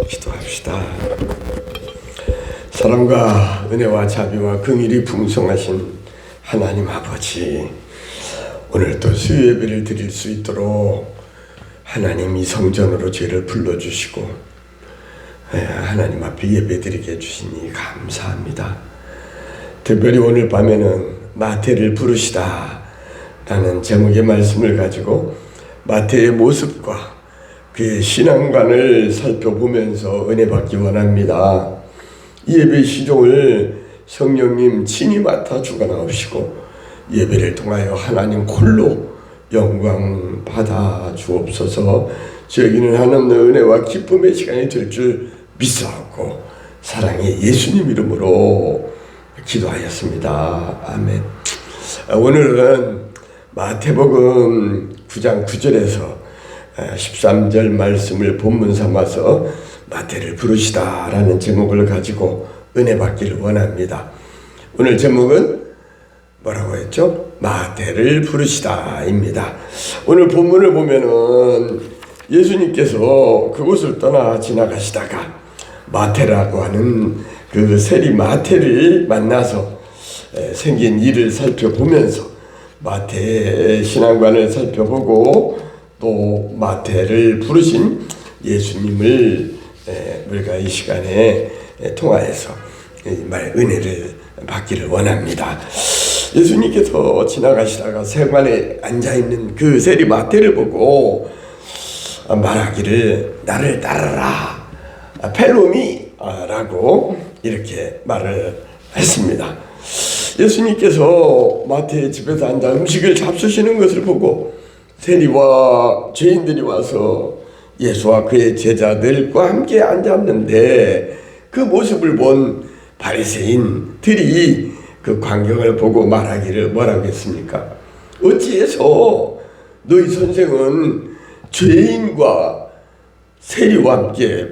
기도합시다. 사랑과 은혜와 자비와 긍휼이 풍성하신 하나님 아버지, 오늘도 수요예배를 드릴 수 있도록 하나님 이 성전으로 죄를 불러주시고 하나님 앞에 예배드리게 해주시니 감사합니다. 특별히 오늘 밤에는 마태를 부르시다 라는 제목의 말씀을 가지고 마태의 모습과 그의 신앙관을 살펴보면서 은혜 받기 원합니다. 이 예배 시종을 성령님 친히 맡아 주관하시고 예배를 통하여 하나님 홀로 영광 받아 주옵소서. 저에게는 하나님의 은혜와 기쁨의 시간이 될 줄 믿사옵고 사랑의 예수님 이름으로 기도하였습니다. 아멘. 오늘은 마태복음 9장 9절에서 13절 말씀을 본문 삼아서 마태를 부르시다 라는 제목을 가지고 은혜 받기를 원합니다. 오늘 제목은 뭐라고 했죠? 마태를 부르시다 입니다. 오늘 본문을 보면은 예수님께서 그곳을 떠나 지나가시다가 마태라고 하는 그 세리 마태를 만나서 생긴 일을 살펴보면서 마태의 신앙관을 살펴보고 또 마태를 부르신 예수님을 우리가 이 시간에 통하여서 은혜를 받기를 원합니다. 예수님께서 지나가시다가 세관에 앉아있는 그 세리 마태를 보고 말하기를 나를 따르라 펠로미 라고 이렇게 말을 했습니다. 예수님께서 마태의 집에서 앉아 음식을 잡수시는 것을 보고 세리와 죄인들이 와서 예수와 그의 제자들과 함께 앉았는데 그 모습을 본 바리새인들이 그 광경을 보고 말하기를 뭐라고 했습니까? 어찌해서 너희 선생은 죄인과 세리와 함께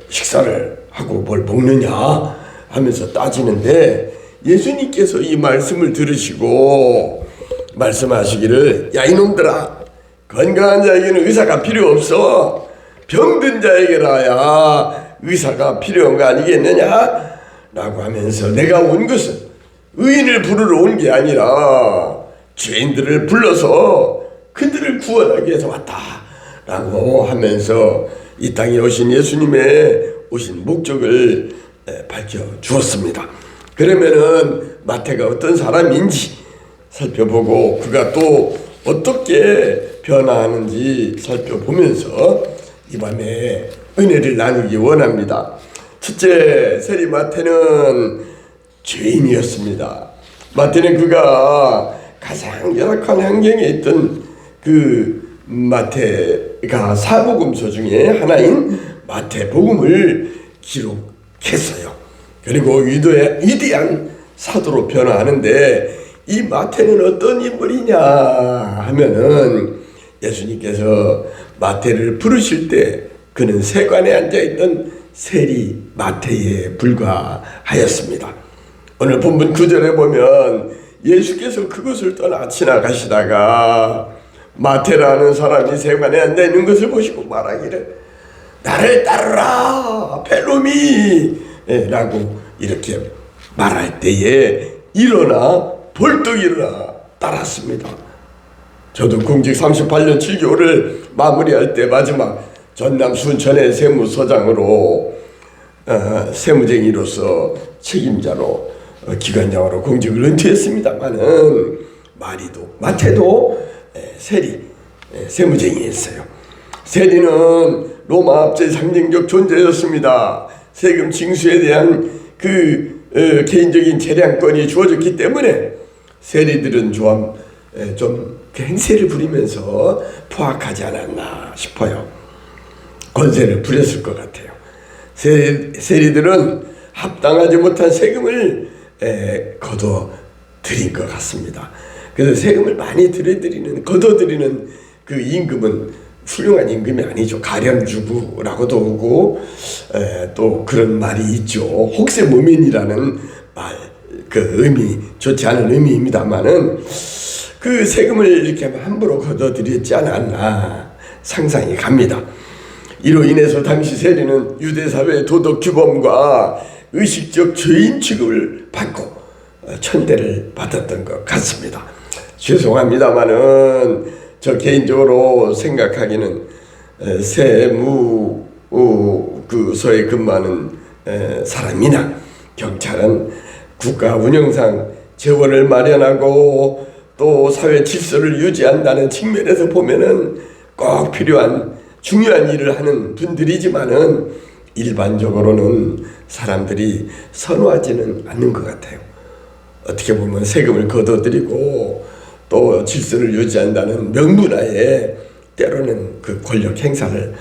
식사를 하고 뭘 먹느냐 하면서 따지는데 예수님께서 이 말씀을 들으시고 말씀하시기를 야 이놈들아, 건강한 자에게는 의사가 필요 없어 병든 자에게라야 의사가 필요한 거 아니겠느냐 라고 하면서 내가 온 것은 의인을 부르러 온 게 아니라 죄인들을 불러서 그들을 구원하기 위해서 왔다 라고 하면서 이 땅에 오신 예수님의 오신 목적을 밝혀주었습니다. 그러면은 마태가 어떤 사람인지 살펴보고 그가 또 어떻게 변화하는지 살펴보면서 이 밤에 은혜를 나누기 원합니다. 첫째, 세리 마태는 죄인이었습니다. 마태는 그가 가장 열악한 환경에 있던 그 마태가 사복음서 중에 하나인 마태복음을 기록했어요. 그리고 위대한 사도로 변화하는데 이 마태는 어떤 인물이냐 하면은 예수님께서 마태를 부르실 때 그는 세관에 앉아있던 세리 마태에 불과하였습니다. 오늘 본문 9절에 보면 예수께서 그곳을 떠나 지나가시다가 마태라는 사람이 세관에 앉아있는 것을 보시고 말하기를 나를 따르라 펠로미 라고 이렇게 말할 때에 벌떡 일어나 따랐습니다. 저도 공직 38년 7개월을 마무리할 때 마지막 전남 순천의 세무서장으로 세무쟁이로서 책임자로 기관장으로 공직을 은퇴했습니다마는 마태도 세무쟁이였어요. 세리는 로마 압제의 상징적 존재였습니다. 세금 징수에 대한 그 개인적인 재량권이 주어졌기 때문에 세리들은 좀 행세를 부리면서 포악하지 않았나 싶어요. 권세를 부렸을 것 같아요. 세리들은 합당하지 못한 세금을 거둬들인 것 같습니다. 그래서 세금을 많이 거둬들이는 그 임금은 훌륭한 임금이 아니죠. 가량주부라고도 하고 또 그런 말이 있죠. 혹세무민이라는 말, 그 의미 좋지 않은 의미입니다만은 그 세금을 이렇게 함부로 거둬들였지 않았나 상상이 갑니다. 이로 인해서 당시 세리는 유대사회의 도덕 규범과 의식적 죄인 취급을 받고 천대를 받았던 것 같습니다. 죄송합니다마는 저 개인적으로 생각하기는 세무서에 근무하는 사람이나 경찰은 국가 운영상 재원을 마련하고 또 사회 질서를 유지한다는 측면에서 보면은 꼭 필요한 중요한 일을 하는 분들이지만은 일반적으로는 사람들이 선호하지는 않는 것 같아요. 어떻게 보면 세금을 걷어들이고 또 질서를 유지한다는 명분하에 때로는 그 권력 행사를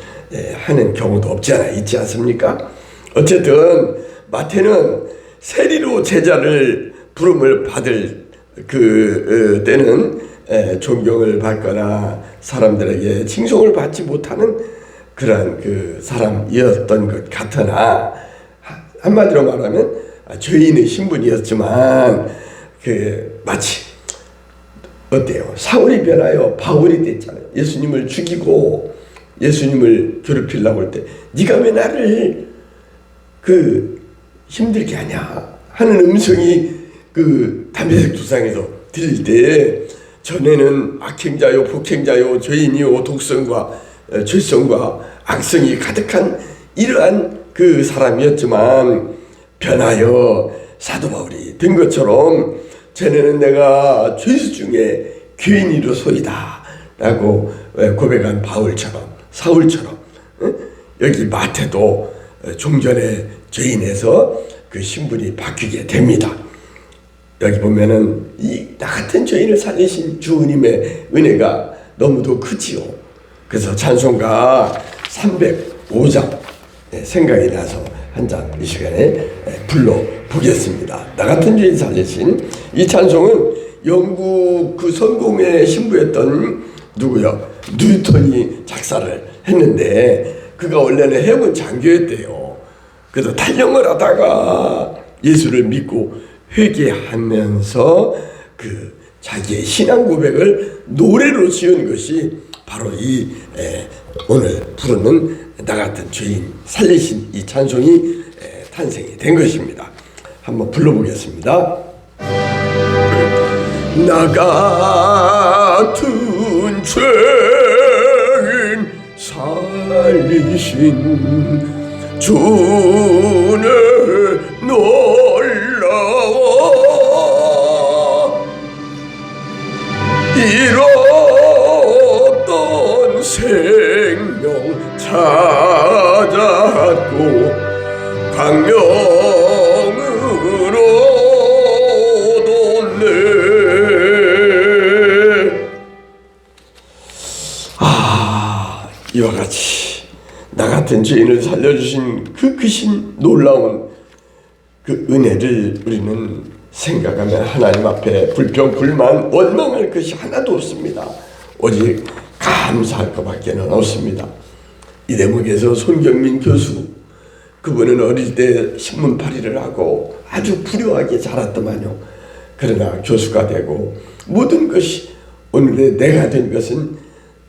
하는 경우도 없지 않아 있지 않습니까? 어쨌든 마태는 세리로 제자를 부름을 받을 그 때는 존경을 받거나 사람들에게 칭송을 받지 못하는 그러한 그 사람이었던 것 같으나 한마디로 말하면 죄인의 신분이었지만 그 마치 어때요? 사울이 변하여 바울이 됐잖아요. 예수님을 죽이고 예수님을 괴롭히려고 할 때 네가 왜 나를 그 힘들게 하냐 하는 음성이 그 담에색 두상에서 들릴 때 전에는 악행자요 폭행자요 죄인이요 독성과 죄성과 악성이 가득한 이러한 그 사람이었지만 변하여 사도 바울이 된 것처럼 전에는 내가 죄수 중에 죄인이로소이다 라고 고백한 바울처럼 사울처럼 여기 마태도 종전의 죄인에서 그 신분이 바뀌게 됩니다. 여기 보면은 나 같은 죄인을 살리신 주님의 은혜가 너무도 크지요. 그래서 찬송가 305장 생각이 나서 한 장 이 시간에 불러보겠습니다. 나 같은 죄인 살리신 이 찬송은 영국 그 성공의 신부였던 누구요? 뉴턴이 작사를 했는데 그가 원래는 해군 장교였대요. 그래서 탈영을 하다가 예수를 믿고 회개하면서 그 자기의 신앙 고백을 노래로 지은 것이 바로 이 오늘 부르는 나 같은 죄인 살리신 이 찬송이 탄생이 된 것입니다. 한번 불러보겠습니다. 나 같은 죄인 살리신 주는 놀라워 잃었던 생명 찾았고 광명으로 돕네. 이와 같이 나 같은 죄인을 살려주신 그 크신 놀라운 그 은혜를 우리는 생각하면 하나님 앞에 불평, 불만, 원망할 것이 하나도 없습니다. 오직 감사할 것밖에는 없습니다. 이 대목에서 손경민 교수, 그분은 어릴 때 신문팔이를 하고 아주 불효하게 자랐더만요. 그러나 교수가 되고 모든 것이 오늘의 내가 된 것은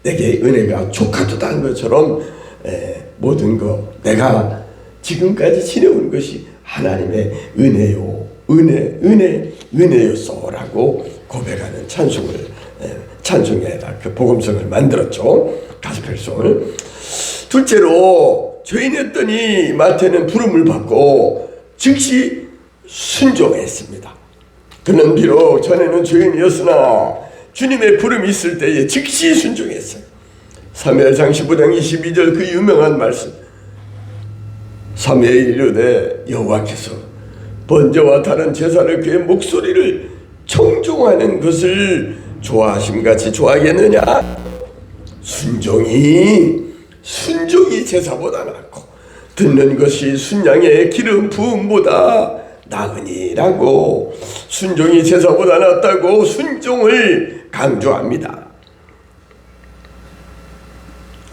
내게 은혜가 조카도다 것처럼 모든 것 내가 지금까지 지내온 것이 하나님의 은혜요 은혜였소라고 고백하는 찬송에다 그 복음성을 만들었죠. 가스펠송을. 둘째로 죄인이었더니 마태는 부름을 받고 즉시 순종했습니다. 그는 비록 전에는 죄인이었으나 주님의 부름이 있을 때에 즉시 순종했어요. 사무엘상 15장 22절 그 유명한 말씀. 사무엘이 이르되 여호와께서 번제와 다른 제사를 그의 목소리를 청종하는 것을 좋아하심같이 좋아하겠느냐? 순종이 제사보다 낫고 듣는 것이 순양의 기름 부음보다 나으니라고 순종이 제사보다 낫다고 순종을 강조합니다.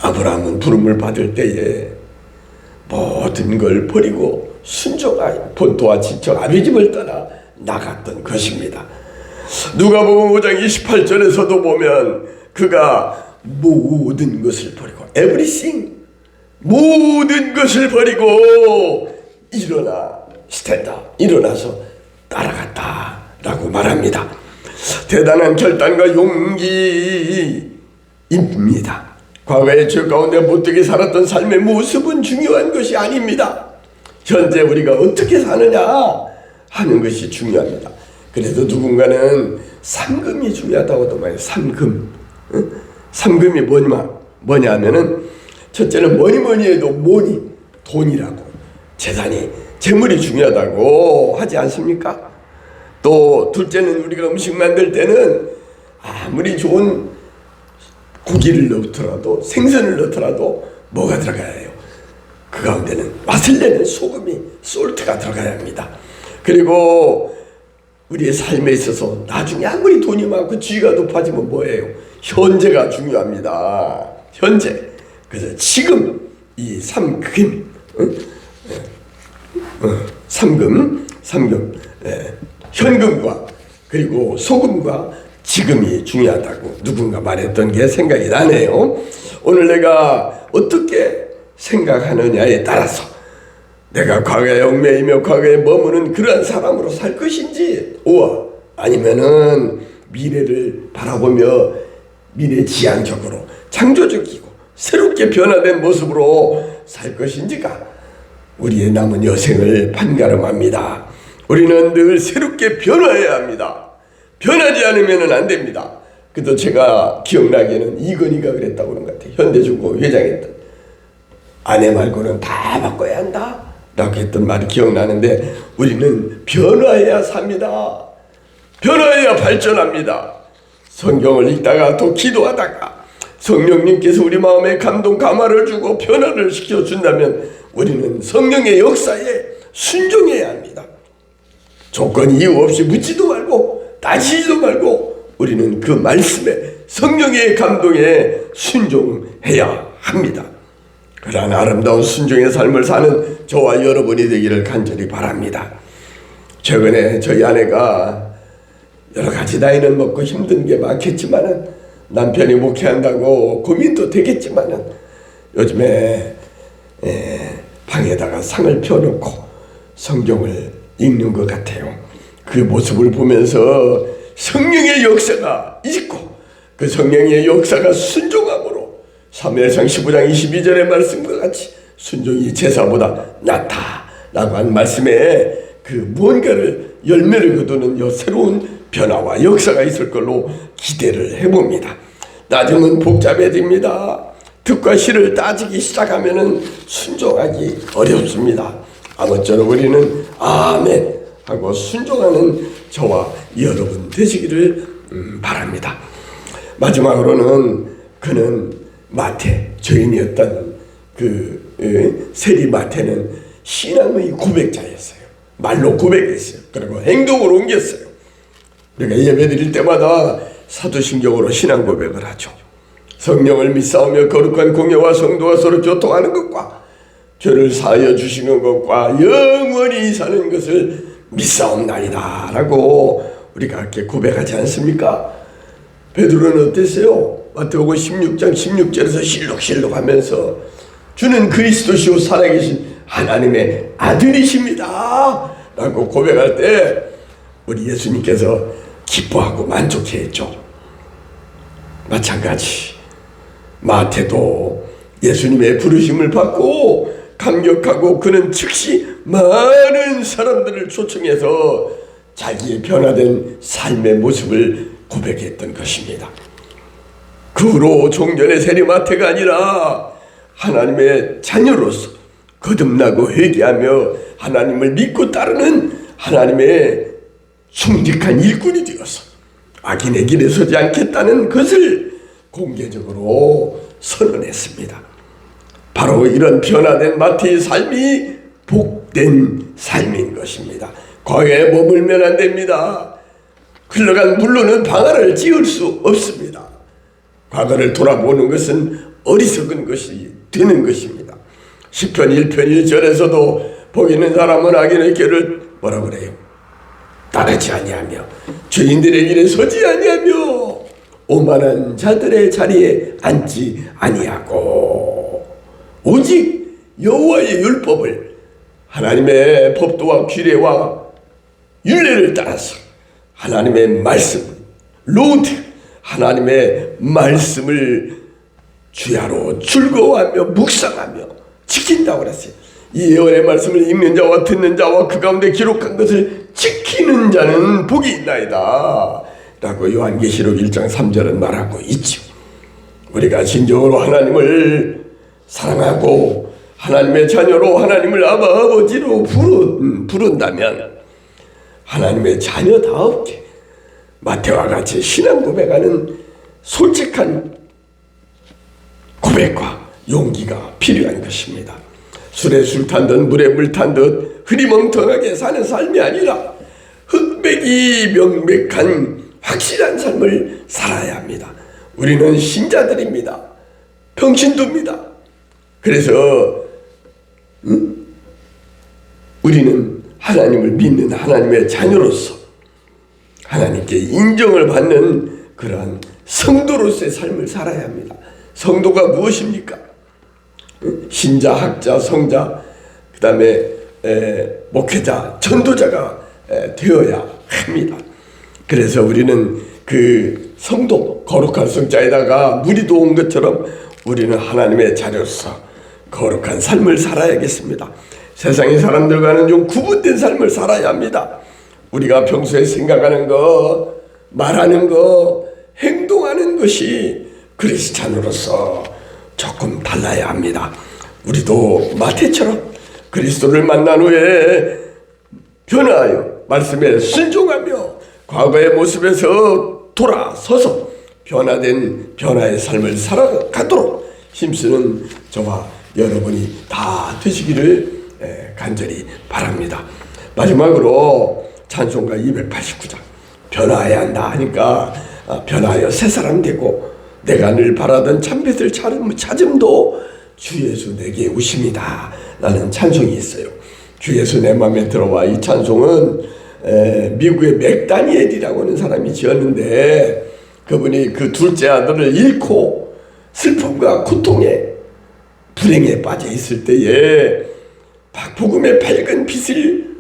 아브라함은 부름을 받을 때에 모든 걸 버리고 순종하여 본토와 친척 아비 집을 떠나 나갔던 것입니다. 누가복음 5장 28절에서도 보면 그가 모든 것을 버리고 everything 모든 것을 버리고 일어나서 따라갔다라고 말합니다. 대단한 결단과 용기입니다. 과거의 죄 가운데 못되게 살았던 삶의 모습은 중요한 것이 아닙니다. 현재 우리가 어떻게 사느냐 하는 것이 중요합니다. 그래도 누군가는 상금이 중요하다고도 말해요. 상금. 상금이 뭐냐 하면은 첫째는 뭐니 해도 돈이라고, 재물이 중요하다고 하지 않습니까? 또 둘째는 우리가 음식 만들 때는 아무리 좋은 고기를 넣더라도, 생선을 넣더라도 뭐가 들어가야 해요? 그 가운데는 맛을 내는 솔트가 들어가야 합니다. 그리고 우리의 삶에 있어서 나중에 아무리 돈이 많고 지위가 높아지면 뭐예요? 현재가 중요합니다. 현재. 그래서 지금 이 삼금, 현금과 그리고 소금과 지금이 중요하다고 누군가 말했던 게 생각이 나네요. 오늘 내가 어떻게 생각하느냐에 따라서 내가 과거에 얽매이며 과거에 머무는 그러한 사람으로 살 것인지, 아니면은 미래를 바라보며 미래지향적으로 창조적이고 새롭게 변화된 모습으로 살 것인지가 우리의 남은 여생을 판가름합니다. 우리는 늘 새롭게 변화해야 합니다. 변하지 않으면 안 됩니다. 그래도 제가 기억나기에는 이건희가 그랬다고 그런 것 같아요. 현대중공업 회장했던, 아내 말고는 다 바꿔야 한다 라고 했던 말이 기억나는데, 우리는 변화해야 삽니다. 변화해야 발전합니다. 성경을 읽다가 또 기도하다가 성령님께서 우리 마음에 감동 감화를 주고 변화를 시켜준다면 우리는 성령의 역사에 순종해야 합니다. 조건 이유 없이 묻지도 말고 따지지도 말고 우리는 그 말씀에, 성령의 감동에 순종해야 합니다. 그러한 아름다운 순종의 삶을 사는 저와 여러분이 되기를 간절히 바랍니다. 최근에 저희 아내가 여러 가지 나이는 먹고 힘든 게 많겠지만은, 남편이 목회한다고 고민도 되겠지만은, 요즘에 방에다가 상을 펴놓고 성경을 읽는 것 같아요. 그 모습을 보면서 성령의 역사가 있고 그 성령의 역사가 순종함으로 사무엘상 15장 22절의 말씀과 같이 순종이 제사보다 낫다라고 한 말씀에 그 무언가를 열매를 거두는 새로운 변화와 역사가 있을 걸로 기대를 해봅니다. 나중은 복잡해집니다. 득과 실을 따지기 시작하면은 순종하기 어렵습니다. 아무쪼록 우리는 아멘 하고 순종하는 저와 여러분 되시기를 바랍니다. 마지막으로는 그는 마태, 죄인이었던 그 세리 마태는 신앙의 고백자였어요. 말로 고백했어요. 그리고 행동으로 옮겼어요. 우리가 예배 드릴 때마다 사도신경으로 신앙 고백을 하죠. 성령을 믿사오며 거룩한 공예와 성도가 서로 교통하는 것과 죄를 사하여 주시는 것과 영원히 사는 것을 믿사옵나이다 라고 우리가 이렇게 고백하지 않습니까? 베드로는 어땠어요? 마태복음 16장 16절에서 실룩실룩 하면서 주는 그리스도시요 살아계신 하나님의 아들이십니다 라고 고백할 때 우리 예수님께서 기뻐하고 만족해 했죠. 마찬가지 마태도 예수님의 부르심을 받고 감격하고 그는 즉시 많은 사람들을 초청해서 자기의 변화된 삶의 모습을 고백했던 것입니다. 그 후로 종전의 세리 마태가 아니라 하나님의 자녀로서 거듭나고 회개하며 하나님을 믿고 따르는 하나님의 충직한 일꾼이 되어서 악인의 길에 서지 않겠다는 것을 공개적으로 선언했습니다. 바로 이런 변화된 마태의 삶이 복된 삶인 것입니다. 과거에 머물면 안 됩니다. 흘러간 물로는 방아를 찧을 수 없습니다. 과거를 돌아보는 것은 어리석은 것이 되는 것입니다. 시편 1편 1절에서도 복 있는 사람은 악인의 길을 뭐라 그래요? 따르지 아니하며 죄인들의 길에 서지 아니하며 오만한 자들의 자리에 앉지 아니하고, 오직 여호와의 율법을, 하나님의 법도와 규례와 율례를 따라서 하나님의 말씀, 로드, 하나님의 말씀을 주야로 즐거워하며 묵상하며 지킨다고 그랬어요. 이 예언의 말씀을 읽는 자와 듣는 자와 그 가운데 기록한 것을 지키는 자는 복이 있나이다 라고 요한계시록 1장 3절은 말하고 있죠. 우리가 진정으로 하나님을 사랑하고 하나님의 자녀로 하나님을 아버지로 부른다면 하나님의 자녀다웠게 마태와 같이 신앙 고백하는 솔직한 고백과 용기가 필요한 것입니다. 술에 술 탄 듯 물에 물 탄 듯 흐리멍텅하게 사는 삶이 아니라 흑백이 명백한 확실한 삶을 살아야 합니다. 우리는 신자들입니다. 평신도입니다. 그래서 우리는 하나님을 믿는 하나님의 자녀로서 하나님께 인정을 받는 그러한 성도로서의 삶을 살아야 합니다. 성도가 무엇입니까? 신자, 학자, 성자, 그 다음에 목회자, 전도자가 되어야 합니다. 그래서 우리는 그 성도, 거룩한 성자에다가 무리도 온 것처럼 우리는 하나님의 자녀로서 거룩한 삶을 살아야겠습니다. 세상의 사람들과는 좀 구분된 삶을 살아야 합니다. 우리가 평소에 생각하는 거, 말하는 거, 행동하는 것이 그리스찬으로서 조금 달라야 합니다. 우리도 마태처럼 그리스도를 만난 후에 변화하여 말씀에 순종하며 과거의 모습에서 돌아서서 변화된 변화의 삶을 살아가도록 힘쓰는 저와 여러분이 다 되시기를 간절히 바랍니다. 마지막으로 찬송가 289장 변화해야 한다 하니까 변화하여 새 사람 되고 내가 늘 바라던 참빛을 찾음도 주 예수 내게 오십니다 라는 찬송이 있어요. 주 예수 내 맘에 들어와. 이 찬송은 미국의 맥다니엘이라고 하는 사람이 지었는데 그분이 그 둘째 아들을 잃고 슬픔과 고통에 불행에 빠져 있을 때에 복음의 밝은 빛을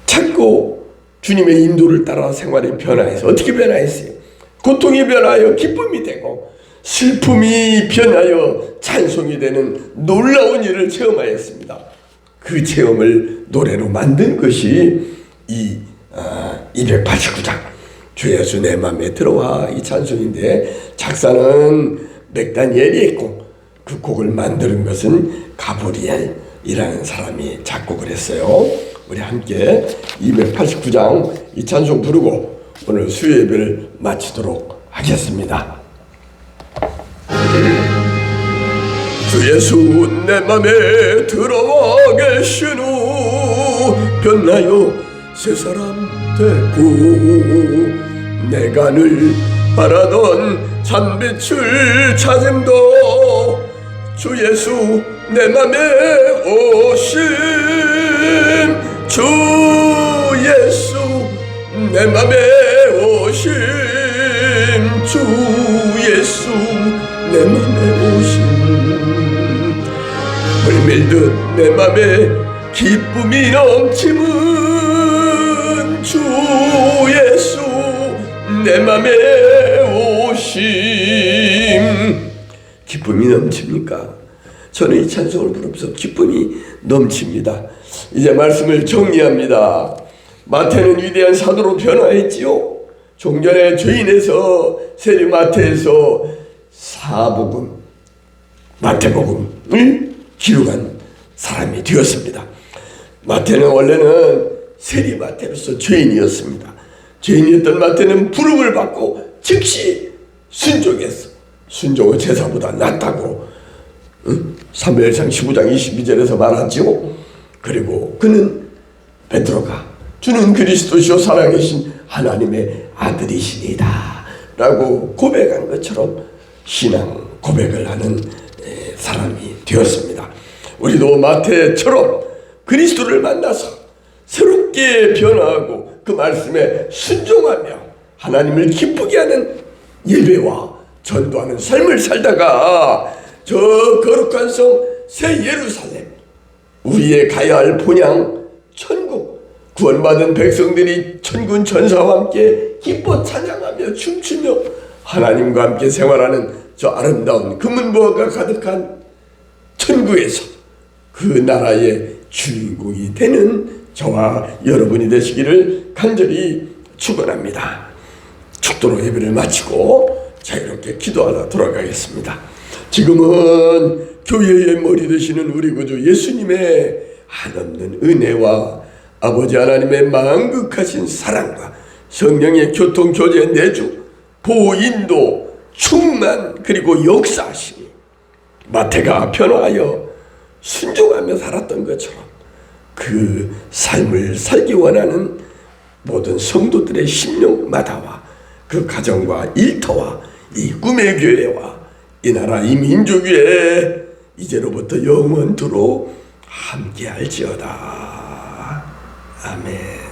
찾고 주님의 인도를 따라 생활이 변화해서 어떻게 변화했어요? 고통이 변하여 기쁨이 되고 슬픔이 변하여 찬송이 되는 놀라운 일을 체험하였습니다. 그 체험을 노래로 만든 것이 이 289장 주 예수 내 맘에 들어와 이 찬송인데 작사는 맥다니엘이 했고 그 곡을 만드는 것은 가브리엘이라는 사람이 작곡을 했어요. 우리 함께 289장 이 찬송 부르고 오늘 수요 예배를 마치도록 하겠습니다. 주 예수 내 맘에 들어와 계신 후 변하여 새 사람 되고 내가 늘 바라던 참빛을 찾음도 주 예수 내 맘에 오신 주 예수 내 맘에 오신 주 예수 내 맘에 오신 물밀듯 내 맘에 기쁨이 넘치는 주 예수 내 맘에 오심. 기쁨이 넘칩니까? 저는 이 찬송을 부르면서 기쁨이 넘칩니다. 이제 말씀을 정리합니다. 마태는 위대한 사도로 변화했지요. 종전의 죄인에서 세리마태에서 사복음 마태복음을 기록한 사람이 되었습니다. 마태는 원래는 세리마태로서 죄인이었습니다. 죄인이었던 마태는 부름을 받고 즉시 순종했어. 순종은 제사보다 낫다고 사무엘상 15장 22절에서 말하지요. 그리고 그는 베드로가 주는 그리스도시요 살아계신 하나님의 아들이시니다 라고 고백한 것처럼 신앙 고백을 하는 사람이 되었습니다. 우리도 마태처럼 그리스도를 만나서 새롭게 변화하고 그 말씀에 순종하며 하나님을 기쁘게 하는 예배와 전도하는 삶을 살다가 저 거룩한 성 새 예루살렘, 우리의 가야 할 본향 천국, 구원받은 백성들이 천군 천사와 함께 기뻐 찬양하며 춤추며 하나님과 함께 생활하는 저 아름다운 금은보화가 가득한 천국에서 그 나라의 주인공이 되는 저와 여러분이 되시기를 간절히 축원합니다. 축도로 예배를 마치고 자유롭게 기도하러 돌아가겠습니다. 지금은 교회의 머리 되시는 우리 구주 예수님의 한없는 은혜와 아버지 하나님의 만극하신 사랑과 성령의 교통, 교제, 내주, 보호, 인도, 충만, 그리고 역사하심이 마태가 변화하여 순종하며 살았던 것처럼 그 삶을 살기 원하는 모든 성도들의 심령마다와 그 가정과 일터와 이 꿈의 교회와 이 나라 이 민족 위에 이제로부터 영원토록 함께 할지어다. 아멘.